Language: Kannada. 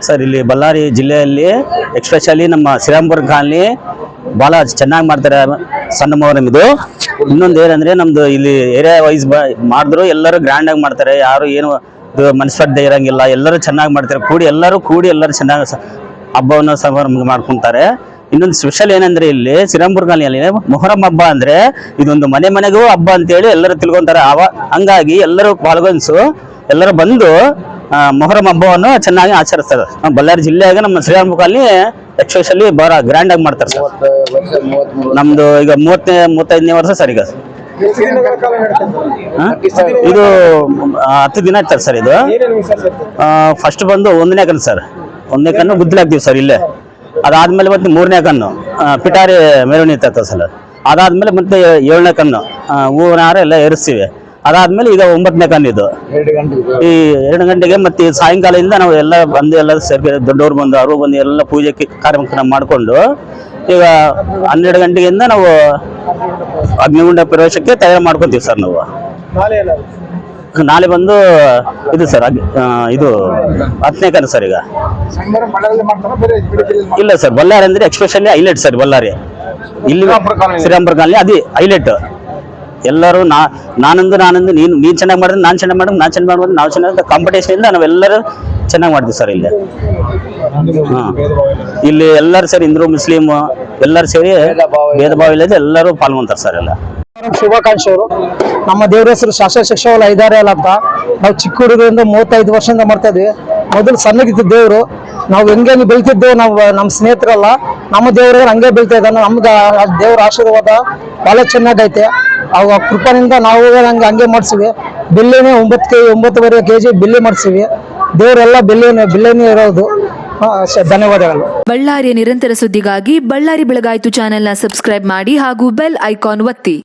ಸರ್ ಇಲ್ಲಿ ಬಳ್ಳಾರಿ ಜಿಲ್ಲೆಯಲ್ಲಿ ಎಕ್ಸ್ಪೆಷಲಿ ನಮ್ಮ ಶ್ರೀರಾಮ್ಪುರ ಕಾಲನಿ ಭಾಳ ಚೆನ್ನಾಗಿ ಮಾಡ್ತಾರೆ ಸಣ್ಣ ಮೊಹರಂ ಇದು. ಇನ್ನೊಂದು ಏನಂದ್ರೆ ನಮ್ದು ಇಲ್ಲಿ ಏರಿಯಾ ವೈಸ್ ಮಾಡಿದ್ರು ಎಲ್ಲರೂ ಗ್ರ್ಯಾಂಡ್ ಆಗಿ ಮಾಡ್ತಾರೆ. ಯಾರು ಏನು ಮನಸ್ಪರ್ಧೆ ಇರಂಗಿಲ್ಲ, ಎಲ್ಲರೂ ಚೆನ್ನಾಗಿ ಮಾಡ್ತಾರೆ. ಎಲ್ಲರೂ ಕೂಡಿ ಚೆನ್ನಾಗಿ ಹಬ್ಬವನ್ನು ಸಮಾರಂಭ ಮಾಡ್ಕೊಂತಾರೆ. ಇನ್ನೊಂದು ಸ್ಪೆಷಲ್ ಏನಂದ್ರೆ ಇಲ್ಲಿ ಶ್ರೀರಾಮ್ಪುರ ಕಾಲನಿಯಲ್ಲಿ ಮೊಹರಂ ಹಬ್ಬ ಅಂದ್ರೆ ಇದೊಂದು ಮನೆಗೂ ಹಬ್ಬ ಅಂತೇಳಿ ಎಲ್ಲರೂ ತಿಳ್ಕೊಂತಾರೆ. ಹಂಗಾಗಿ ಎಲ್ಲರೂ ಪಾಲ್ಗೊಂಡು ಎಲ್ಲರೂ ಬಂದು ಮೊಹರಂ ಹಬ್ಬವನ್ನು ಚೆನ್ನಾಗಿ ಆಚರಿಸ್ತಾರೆ. ಬಳ್ಳಾರಿ ಜಿಲ್ಲೆಯಾಗ ನಮ್ಮ ಶ್ರೀರಾಮ್ಪುರ ಕಾಲನಿ ಎಕ್ಸ್ಪೆಷಲಿ ಬಹಳ ಗ್ರ್ಯಾಂಡ್ ಆಗಿ ಮಾಡ್ತಾರೆ ಸರ್. ನಮ್ದು ಈಗ 35ನೇ ವರ್ಷ ಸರ್. ಈಗ ಇದು 10 ದಿನ ಆಗ್ತಾರೆ ಸರ್. ಇದು ಫಸ್ಟ್ ಬಂದು 1ನೇ ಕಣ್ಣು ಸರ್. 1ನೇ ಕಣ್ಣು ಗುದ್ದಲಾಗ್ತೀವಿ ಸರ್ ಇಲ್ಲೇ. ಅದಾದ್ಮೇಲೆ ಮತ್ತೆ 3ನೇ ಕಣ್ಣು ಪಿಟಾರಿ ಮೆರವಣಿಗೆ ಇರ್ತದೆ ಸರ್. ಅದಾದ್ಮೇಲೆ ಮತ್ತೆ 7ನೇ ಕಣ್ಣು ಹೂವಿನಾರ ಎಲ್ಲ ಏರಿಸ್ತೀವಿ. ಅದಾದ್ಮೇಲೆ ಈಗ 9ನೇ ಕಣ್ಣು ಇದು. ಈ 2 ಗಂಟೆಗೆ ಮತ್ತೆ ಸಾಯಂಕಾಲದಿಂದ ನಾವು ಎಲ್ಲ ಸೇರಿ ದೊಡ್ಡವ್ರು ಬಂದು ಅವರು ಬಂದು ಎಲ್ಲ ಪೂಜೆ ಕಾರ್ಯಕ್ರಮ ಮಾಡಿಕೊಂಡು ಈಗ 12 ಗಂಟೆಗಿಂದ ನಾವು ಅಗ್ನಿಗುಂಡ ಪ್ರವೇಶಕ್ಕೆ ತಯಾರು ಮಾಡ್ಕೊತೀವಿ ಸರ್. ನಾವು ನಾಳೆ ಬಂದು ಇದು ಸರ್ ಇದು 10ನೇ ಕಣ್ಣು ಸರ್. ಈಗ ಇಲ್ಲ ಸರ್, ಬಳ್ಳಾರಿ ಅಂದ್ರೆ ಎಕ್ಸ್ಪೆಷಲಿ ಹೈಲೈಟ್ ಸರ್. ಬಳ್ಳಾರಿ ಇಲ್ಲಿ ಶ್ರೀರಾಮ್ಪುರ ಕಾಲನಿ ಅದೇ ಹೈಲೈಟ್. ಎಲ್ಲರೂ ನಾನಂದು ನೀನ್ ಚೆನ್ನಾಗಿ ಮಾಡಿದ್ರೆ ನಾನು ಚೆನ್ನಾಗಿ ಮಾಡಿದ್ರೆ ನಾವು ಚೆನ್ನಾಗಿ ಕಾಂಪಿಟೇಷನ್ ಇಂದ ನಾವೆಲ್ಲರೂ ಚೆನ್ನಾಗಿ ಮಾಡ್ತೀವಿ ಸರ್. ಇಲ್ಲಿ ಎಲ್ಲರೂ ಸೇರಿ ಹಿಂದೂ ಮುಸ್ಲಿಂ ಎಲ್ಲರೂ ಸೇರಿ ಭೇದ ಭಾವ ಇಲ್ಲದೆ ಎಲ್ಲರೂ ಪಾಲ್ಗೊಂತಾರೆ ಸರ್. ಎಲ್ಲ ಶುಭಾಕಾಂಕ್ಷಿ ಅವರು ನಮ್ಮ ದೇವರ ಹೆಸರು ಶಾಸಕ ಶಿಕ್ಷಕರು ಐದಾರೆ ಅಲ್ಲ ಅಂತ ನಾವು ಚಿಕ್ಕ ಹುಡುಗರಿಂದ 35 ವರ್ಷದಿಂದ ಮಾಡ್ತಾ ಇದ್ವಿ. ಮೊದಲು ಸಣ್ಣಗಿದ್ದ ದೇವರು ನಾವು ಹೆಂಗೆ ಬೆಳ್ತಿದ್ದೇವೆ. ನಾವು ನಮ್ಮ ಸ್ನೇಹಿತರಲ್ಲ, ನಮ್ಮ ದೇವ್ರ ಹಂಗೆ ಬೆಳ್ತಾ ಇದ್ದಾನೆ. ನಮ್ಗೆ ದೇವ್ರ ಆಶೀರ್ವಾದ ಬಹಳ ಚೆನ್ನಾಗೈತೆ. ಅವಾಗ ಕೃಪನಿಂದ ನಾವು ಹಂಗೆ ಮಾಡ್ತೀವಿ. ಬೆಳ್ಳಿನೇ 9.5 kg ಬೆಳ್ಳಿ ಮಾಡ್ತೀವಿ. ದೇವರೆಲ್ಲ ಬೆಳ್ಳಿನೇ ಇರೋದು. ಧನ್ಯವಾದಗಳು. ಬಳ್ಳಾರಿಯ ನಿರಂತರ ಸುದ್ದಿಗಾಗಿ ಬಳ್ಳಾರಿ ಬೆಳಗಾಯಿತು ಚಾನೆಲ್ನ ಸಬ್ಸ್ಕ್ರೈಬ್ ಮಾಡಿ ಹಾಗೂ ಬೆಲ್ ಐಕಾನ್ ಒತ್ತಿ.